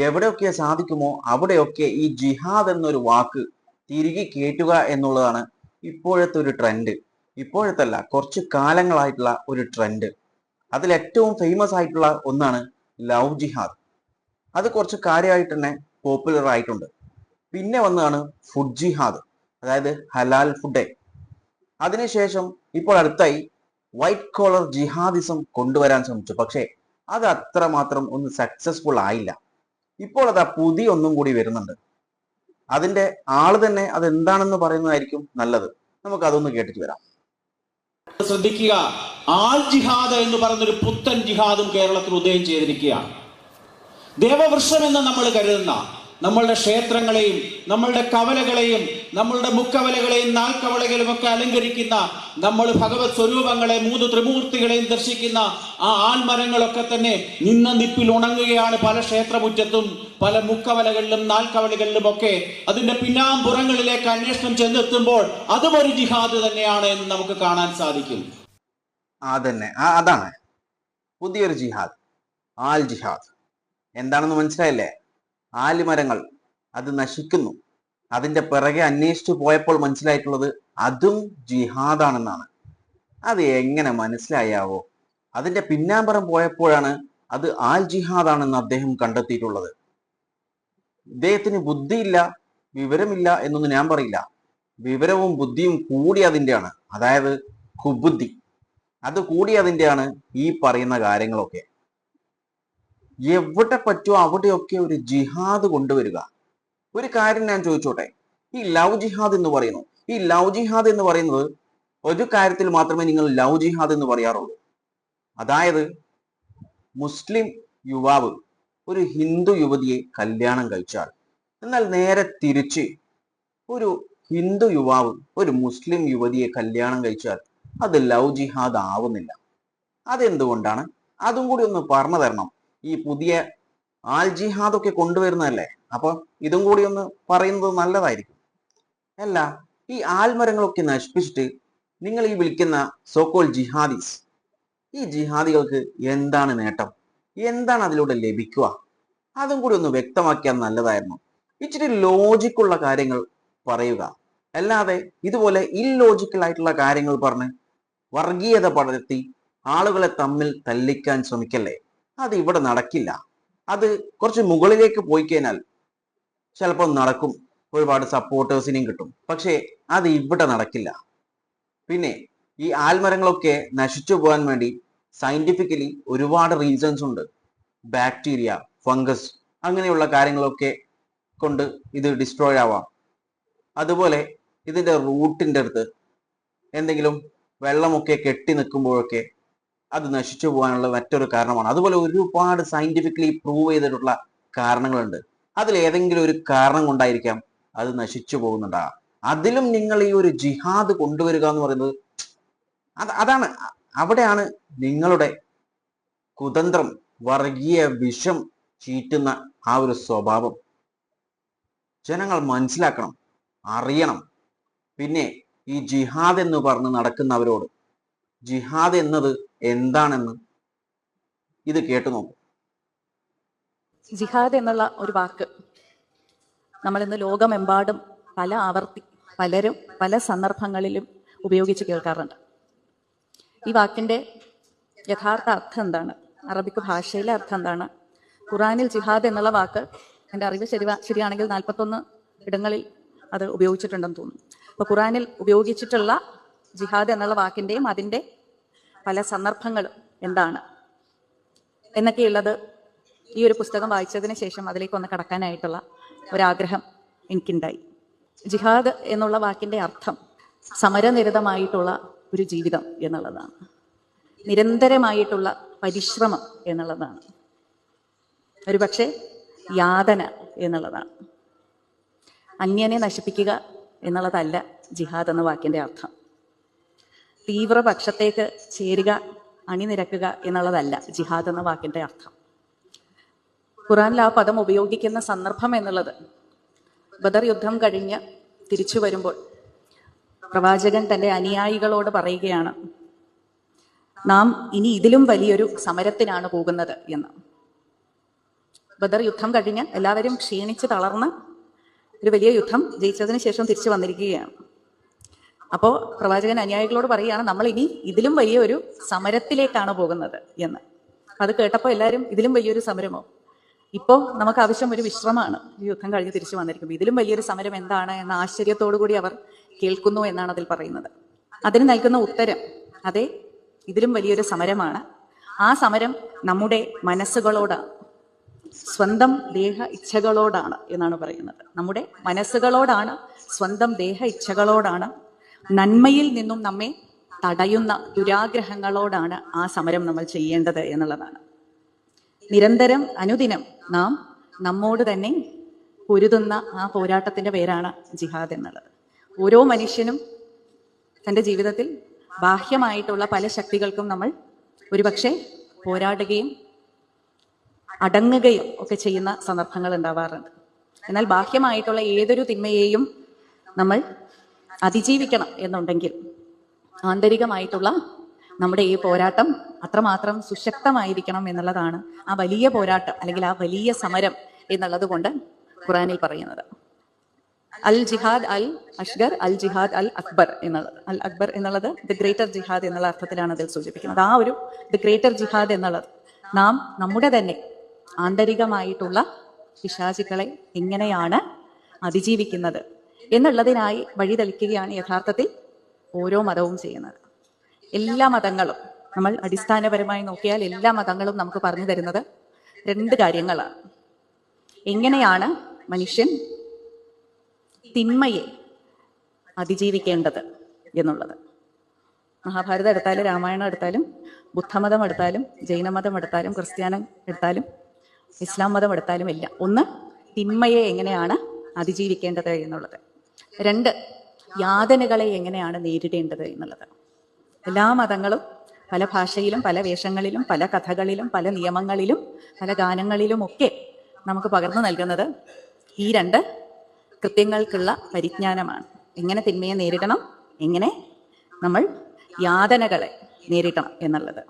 എവിടെയൊക്കെ സാധിക്കുമോ അവിടെയൊക്കെ ഈ ജിഹാദ് എന്നൊരു വാക്ക് തിരികെ കേറ്റുക എന്നുള്ളതാണ് ഇപ്പോഴത്തെ ഒരു ട്രെൻഡ്. ഇപ്പോഴത്തല്ല, കുറച്ച് കാലങ്ങളായിട്ടുള്ള ഒരു ട്രെൻഡ്. അതിൽ ഏറ്റവും ഫേമസ് ആയിട്ടുള്ള ഒന്നാണ് ലവ് ജിഹാദ്. അത് കുറച്ച് കാര്യമായിട്ട് തന്നെ പോപ്പുലർ ആയിട്ടുണ്ട്. പിന്നെ വന്നതാണ് ഫുഡ് ജിഹാദ്, അതായത് ഹലാൽ ഫുഡ്. അതിനുശേഷം ഇപ്പോൾ അടുത്തായി വൈറ്റ് കോളർ ജിഹാദിസം കൊണ്ടുവരാൻ ശ്രമിച്ചു. പക്ഷേ അത് അത്രമാത്രം ഒന്ന് സക്സസ്ഫുൾ ആയില്ല. ഇപ്പോൾ അതാ പുതിയ ഒന്നും കൂടി വരുന്നുണ്ട്. അതിന്റെ ആള് തന്നെ അതെന്താണെന്ന് പറയുന്നതായിരിക്കും നല്ലത്. നമുക്ക് അതൊന്ന് കേട്ടിട്ട് വരാം. ശ്രദ്ധിക്കുക, ആൾ ജിഹാദ് എന്ന് പറയുന്നൊരു പുത്തൻ ജിഹാദും കേരളത്തിൽ ഉദയം ചെയ്തിരിക്കുകയാണ്. ദേവവൃക്ഷം എന്ന് നമ്മൾ കരുതുന്ന നമ്മളുടെ ക്ഷേത്രങ്ങളെയും നമ്മളുടെ കവലകളെയും നമ്മളുടെ മുക്കവലകളെയും നാൽക്കവലകളും ഒക്കെ അലങ്കരിക്കുന്ന നമ്മൾ ഭഗവത് സ്വരൂപങ്ങളെ മൂന്ന് ത്രിമൂർത്തികളെയും ദർശിക്കുന്ന ആ ആൽമരങ്ങളൊക്കെ തന്നെ നിന്ന നിപ്പിൽ ഉണങ്ങുകയാണ്. പല ക്ഷേത്രമുറ്റത്തും പല മുക്കവലകളിലും നാൽക്കവലകളിലും ഒക്കെ അതിന്റെ പിന്നാമ്പുറങ്ങളിലേക്ക് അന്വേഷണം ചെന്നെത്തുമ്പോൾ അതും ഒരു ജിഹാദ് തന്നെയാണ് എന്ന് നമുക്ക് കാണാൻ സാധിക്കും. അതന്നെ, അതാണ് പുതിയൊരു ജിഹാദ്, ആൽ ജിഹാദ്. എന്താണെന്ന് മനസ്സിലായില്ലേ? ആലിമരങ്ങൾ അത് നശിക്കുന്നു. അതിന്റെ പിറകെ അന്വേഷിച്ചു പോയപ്പോൾ മനസ്സിലായിട്ടുള്ളത് അതും ജിഹാദാണെന്നാണ്. അത് എങ്ങനെ മനസ്സിലായാവോ? അതിന്റെ പിന്നാമ്പറം പോയപ്പോഴാണ് അത് ആൽ ജിഹാദാണെന്ന് അദ്ദേഹം കണ്ടെത്തിയിട്ടുള്ളത്. ഇദ്ദേഹത്തിന് ബുദ്ധിയില്ല, വിവരമില്ല എന്നൊന്നും ഞാൻ പറയില്ല. വിവരവും ബുദ്ധിയും കൂടി അതിൻ്റെയാണ്, അതായത് കുബുദ്ധി. അത് കൂടി അതിൻ്റെയാണ് ഈ പറയുന്ന കാര്യങ്ങളൊക്കെ. എവിടെ പറ്റുമോ അവിടെയൊക്കെ ഒരു ജിഹാദ് കൊണ്ടുവരിക. ഒരു കാര്യം ഞാൻ ചോദിച്ചോട്ടെ, ഈ ലവ് ജിഹാദ് എന്ന് പറയുന്നു, ഈ ലവ് ജിഹാദ് എന്ന് പറയുന്നത് ഒരു കാര്യത്തിൽ മാത്രമേ നിങ്ങൾ ലവ് ജിഹാദ് എന്ന് പറയാറുള്ളൂ. അതായത് മുസ്ലിം യുവാവ് ഒരു ഹിന്ദു യുവതിയെ കല്യാണം കഴിച്ചാൽ, എന്നാൽ നേരെ തിരിച്ച് ഒരു ഹിന്ദു യുവാവ് ഒരു മുസ്ലിം യുവതിയെ കല്യാണം കഴിച്ചാൽ അത് ലവ് ജിഹാദ് ആവുന്നില്ല. അതെന്തുകൊണ്ടാണ്? അതും കൂടി ഒന്ന് പറഞ്ഞു തരണം. ഈ പുതിയ ആൽ ജിഹാദ് ഒക്കെ കൊണ്ടുവരുന്നതല്ലേ, അപ്പൊ ഇതും കൂടി ഒന്ന് പറയുന്നത് നല്ലതായിരിക്കും. അല്ല, ഈ ആൽമരങ്ങളൊക്കെ നശിപ്പിച്ചിട്ട് നിങ്ങൾ ഈ വിളിക്കുന്ന സോക്കോൾ ജിഹാദീസ്, ഈ ജിഹാദികൾക്ക് എന്താണ് നേട്ടം? എന്താണ് അതിലൂടെ ലഭിക്കുക? അതും കൂടി ഒന്ന് വ്യക്തമാക്കിയാൽ നല്ലതായിരുന്നു. ഇച്ചിരി ലോജിക്കുള്ള കാര്യങ്ങൾ പറയുക, അല്ലാതെ ഇതുപോലെ ഇല്ലോജിക്കൽ ആയിട്ടുള്ള കാര്യങ്ങൾ പറഞ്ഞ് വർഗീയത പടർത്തി ആളുകളെ തമ്മിൽ തല്ലിക്കാൻ ശ്രമിക്കല്ലേ. അത് ഇവിടെ നടക്കില്ല. അത് കുറച്ച് മുകളിലേക്ക് പോയി കഴിഞ്ഞാൽ ചിലപ്പോൾ നടക്കും, ഒരുപാട് സപ്പോർട്ടേഴ്സിനെയും കിട്ടും. പക്ഷേ അത് ഇവിടെ നടക്കില്ല. പിന്നെ ഈ ആൽമരങ്ങളൊക്കെ നശിച്ചു പോകാൻ വേണ്ടി സയന്റിഫിക്കലി ഒരുപാട് റീസൺസ് ഉണ്ട്. ബാക്ടീരിയ, ഫംഗസ്, അങ്ങനെയുള്ള കാര്യങ്ങളൊക്കെ കൊണ്ട് ഇത് ഡിസ്ട്രോയ് ആവാം. അതുപോലെ ഇതിന്റെ റൂട്ടിന്റെ അടുത്ത് എന്തെങ്കിലും വെള്ളമൊക്കെ കെട്ടി നിൽക്കുമ്പോഴൊക്കെ അത് നശിച്ചു പോകാനുള്ള മറ്റൊരു കാരണമാണ്. അതുപോലെ ഒരുപാട് സയന്റിഫിക്കലി പ്രൂവ് ചെയ്തിട്ടുള്ള കാരണങ്ങളുണ്ട്. അതിൽ ഏതെങ്കിലും ഒരു കാരണം കൊണ്ടായിരിക്കാം അത് നശിച്ചു പോകുന്നുണ്ടാകാം. അതിലും നിങ്ങൾ ഈ ഒരു ജിഹാദ് കൊണ്ടുവരിക എന്ന് പറയുന്നത് അതാണ്, അവിടെയാണ് നിങ്ങളുടെ കുതന്ത്രം, വർഗീയ വിഷം ചീറ്റുന്ന ആ ഒരു സ്വഭാവം ജനങ്ങൾ മനസ്സിലാക്കണം, അറിയണം. പിന്നെ ഈ ജിഹാദ് എന്ന് പറഞ്ഞ് നടക്കുന്നവരോട് ജിഹാദ് എന്നത് എന്താണെന്ന് ഇത് കേട്ടു നോക്കും. ജിഹാദ് എന്നുള്ള ഒരു വാക്ക് നമ്മൾ ഇന്ന് ലോകമെമ്പാടും പല ആവർത്തി പലരും പല സന്ദർഭങ്ങളിലും ഉപയോഗിച്ച് കേൾക്കാറുണ്ട്. ഈ വാക്കിന്റെ യഥാർത്ഥ അർത്ഥം എന്താണ്? അറബിക് ഭാഷയിലെ അർത്ഥം എന്താണ്? ഖുറാനിൽ ജിഹാദ് എന്നുള്ള വാക്ക് എൻ്റെ അറിവ് ശരിയാണെങ്കിൽ 41 ഇടങ്ങളിൽ അത് ഉപയോഗിച്ചിട്ടുണ്ടെന്ന് തോന്നുന്നു. അപ്പോൾ ഖുറാനിൽ ഉപയോഗിച്ചിട്ടുള്ള ജിഹാദ് എന്നുള്ള വാക്കിൻ്റെയും അതിൻ്റെ പല സന്ദർഭങ്ങളും എന്താണ് എന്നൊക്കെയുള്ളത് ഈ ഒരു പുസ്തകം വായിച്ചതിന് ശേഷം അതിലേക്ക് ഒന്ന് കടക്കാനായിട്ടുള്ള ഒരാഗ്രഹം എനിക്കുണ്ടായി. ജിഹാദ് എന്നുള്ള വാക്കിൻ്റെ അർത്ഥം സമരനിരതമായിട്ടുള്ള ഒരു ജീവിതം എന്നുള്ളതാണ്, നിരന്തരമായിട്ടുള്ള പരിശ്രമം എന്നുള്ളതാണ്, ഒരുപക്ഷെ യാതന എന്നുള്ളതാണ്. അന്യനെ നശിപ്പിക്കുക എന്നുള്ളതല്ല ജിഹാദ് എന്ന വാക്കിൻ്റെ അർത്ഥം. തീവ്രപക്ഷത്തേക്ക് ചേരുക, അണിനിരക്കുക എന്നുള്ളതല്ല ജിഹാദ് എന്ന വാക്കിൻ്റെ അർത്ഥം. ഖുറാനിൽ ആ പദം ഉപയോഗിക്കുന്ന സന്ദർഭം എന്നുള്ളത് ബദർ യുദ്ധം കഴിഞ്ഞ് തിരിച്ചു വരുമ്പോൾ പ്രവാചകൻ തൻ്റെ അനുയായികളോട് പറയുകയാണ്, നാം ഇനി ഇതിലും വലിയൊരു സമരത്തിനാണ് പോകുന്നത് എന്ന്. ബദർ യുദ്ധം കഴിഞ്ഞ് എല്ലാവരും ക്ഷീണിച്ച് തളർന്ന് ഒരു വലിയ യുദ്ധം ജയിച്ചതിന് ശേഷം തിരിച്ചു വന്നിരിക്കുകയാണ്. അപ്പോൾ പ്രവാചകൻ അനുയായികളോട് പറയുകയാണ്, നമ്മൾ ഇനി ഇതിലും വലിയൊരു സമരത്തിലേക്കാണ് പോകുന്നത് എന്ന്. അത് കേട്ടപ്പോൾ എല്ലാവരും ഇതിലും വലിയൊരു സമരമോ, ഇപ്പോൾ നമുക്ക് ആവശ്യം ഒരു വിശ്രമമാണ്, ഈ യുദ്ധം കഴിഞ്ഞ് തിരിച്ചു വന്നിരിക്കുമ്പോൾ ഇതിലും വലിയൊരു സമരം എന്താണ് എന്ന ആശ്ചര്യത്തോടു കൂടി അവർ കേൾക്കുന്നു എന്നാണ് അതിൽ പറയുന്നത്. അതിന് നൽകുന്ന ഉത്തരം, അതെ, ഇതിലും വലിയൊരു സമരമാണ്. ആ സമരം നമ്മുടെ മനസ്സുകളോടാണ്, സ്വന്തം ദേഹ ഇച്ഛകളോടാണ് എന്നാണ് പറയുന്നത്. നമ്മുടെ മനസ്സുകളോടാണ്, സ്വന്തം ദേഹ ഇച്ഛകളോടാണ്, നന്മയിൽ നിന്നും നമ്മെ തടയുന്ന ദുരാഗ്രഹങ്ങളോടാണ് ആ സമരം നമ്മൾ ചെയ്യേണ്ടത് എന്നുള്ളതാണ്. നിരന്തരം അനുദിനം നാം നമ്മോട് തന്നെ പൊരുതുന്ന ആ പോരാട്ടത്തിന്റെ പേരാണ് ജിഹാദ് എന്നുള്ളത്. ഓരോ മനുഷ്യനും തൻ്റെ ജീവിതത്തിൽ ബാഹ്യമായിട്ടുള്ള പല ശക്തികൾക്കും നമ്മൾ ഒരുപക്ഷെ പോരാടുകയും അടങ്ങുകയും ഒക്കെ ചെയ്യുന്ന സന്ദർഭങ്ങൾ ഉണ്ടാവാറുണ്ട്. എന്നാൽ ബാഹ്യമായിട്ടുള്ള ഏതൊരു തിന്മയെയും നമ്മൾ അതിജീവിക്കണം എന്നുണ്ടെങ്കിൽ ആന്തരികമായിട്ടുള്ള നമ്മുടെ ഈ പോരാട്ടം അത്രമാത്രം സുശക്തമായിരിക്കണം എന്നുള്ളതാണ് ആ വലിയ പോരാട്ടം അല്ലെങ്കിൽ ആ വലിയ സമരം എന്നുള്ളത് കൊണ്ട് ഖുറാനിൽ പറയുന്നത്. അൽ ജിഹാദ് അൽ അഷ്ഗർ, അൽ ജിഹാദ് അൽ അക്ബർ എന്നുള്ളത്. അൽ അക്ബർ എന്നുള്ളത് ദി ഗ്രേറ്റർ ജിഹാദ് എന്നുള്ള അർത്ഥത്തിലാണ് അതിൽ സൂചിപ്പിക്കുന്നത്. ആ ഒരു ദി ഗ്രേറ്റർ ജിഹാദ് എന്നുള്ളത് നാം നമ്മുടെ തന്നെ ആന്തരികമായിട്ടുള്ള പിശാചുക്കളെ എങ്ങനെയാണ് അതിജീവിക്കുന്നത് എന്നുള്ളതിനായി വഴിതെളിക്കുകയാണ് യഥാർത്ഥത്തിൽ ഓരോ മതവും ചെയ്യുന്നത്. എല്ലാ മതങ്ങളും നമ്മൾ അടിസ്ഥാനപരമായി നോക്കിയാൽ എല്ലാ മതങ്ങളും നമുക്ക് പറഞ്ഞു തരുന്നത് രണ്ട് കാര്യങ്ങളാണ്. എങ്ങനെയാണ് മനുഷ്യൻ തിന്മയെ അതിജീവിക്കേണ്ടത് എന്നുള്ളത്. മഹാഭാരതം എടുത്താലും രാമായണം എടുത്താലും ബുദ്ധമതം എടുത്താലും ജൈനമതം എടുത്താലും ക്രിസ്ത്യാനം എടുത്താലും ഇസ്ലാം മതം എടുത്താലും എല്ലാം ഒന്ന്, തിന്മയെ എങ്ങനെയാണ് അതിജീവിക്കേണ്ടത് എന്നുള്ളത്. രണ്ട്, യാതനകളെ എങ്ങനെയാണ് നേരിടേണ്ടത് എന്നുള്ളത്. എല്ലാ മതങ്ങളും പല ഭാഷയിലും പല വേഷങ്ങളിലും പല കഥകളിലും പല നിയമങ്ങളിലും പല ഗാനങ്ങളിലും ഒക്കെ നമുക്ക് പകർന്നു നൽകുന്നത് ഈ രണ്ട് കൃത്യങ്ങൾക്കുള്ള പരിജ്ഞാനമാണ്. എങ്ങനെ തിന്മയെ നേരിടണം, എങ്ങനെ നമ്മൾ യാതനകളെ നേരിടണം എന്നുള്ളത്.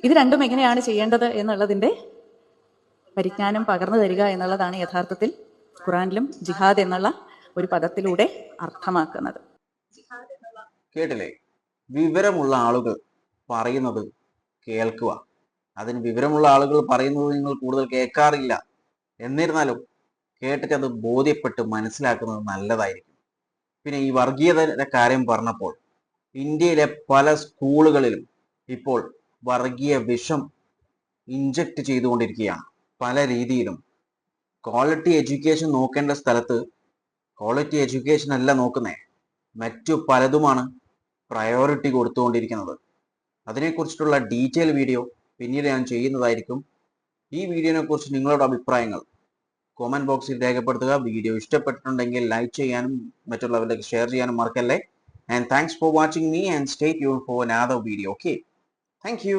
ഇത് രണ്ടും എങ്ങനെയാണ് ചെയ്യേണ്ടത് എന്നുള്ളതിൻ്റെ പരിജ്ഞാനം പകർന്നു തരിക എന്നുള്ളതാണ് യഥാർത്ഥത്തിൽ ഖുറാനിലും ജിഹാദ് എന്നുള്ള ഒരു പദത്തിലൂടെ അർത്ഥമാക്കുന്നത്. കേട്ടില്ലേ? വിവരമുള്ള ആളുകൾ പറയുന്നത് കേൾക്കുക. അതിന് വിവരമുള്ള ആളുകൾ പറയുന്നത് നിങ്ങൾ കൂടുതൽ കേൾക്കാറില്ല. എന്നിരുന്നാലും കേട്ടിട്ട് അത് ബോധ്യപ്പെട്ട് മനസ്സിലാക്കുന്നത് നല്ലതായിരിക്കും. പിന്നെ ഈ വർഗീയതയുടെ കാര്യം പറഞ്ഞപ്പോൾ ഇന്ത്യയിലെ പല സ്കൂളുകളിലും ഇപ്പോൾ വർഗീയ വിഷം ഇഞ്ചക്ട് ചെയ്തുകൊണ്ടിരിക്കുകയാണ്. പല രീതിയിലും ക്വാളിറ്റി എഡ്യൂക്കേഷൻ നോക്കേണ്ട സ്ഥലത്ത് ക്വാളിറ്റി എഡ്യൂക്കേഷൻ അല്ല നോക്കുന്നേ, മറ്റു പലതുമാണ് പ്രയോറിറ്റി കൊടുത്തുകൊണ്ടിരിക്കുന്നത്. അതിനെക്കുറിച്ചിട്ടുള്ള ഡീറ്റെയിൽ വീഡിയോ പിന്നീട് ഞാൻ ചെയ്യുന്നതായിരിക്കും. ഈ വീഡിയോനെ കുറിച്ച് നിങ്ങളുടെ അഭിപ്രായങ്ങൾ കോമന്റ് ബോക്സിൽ രേഖപ്പെടുത്തുക. വീഡിയോ ഇഷ്ടപ്പെട്ടിട്ടുണ്ടെങ്കിൽ ലൈക്ക് ചെയ്യാനും മറ്റുള്ളവരിലേക്ക് ഷെയർ ചെയ്യാനും മറക്കല്ലേ. And thanks for watching me and stay tuned for another video. Okay, thank you.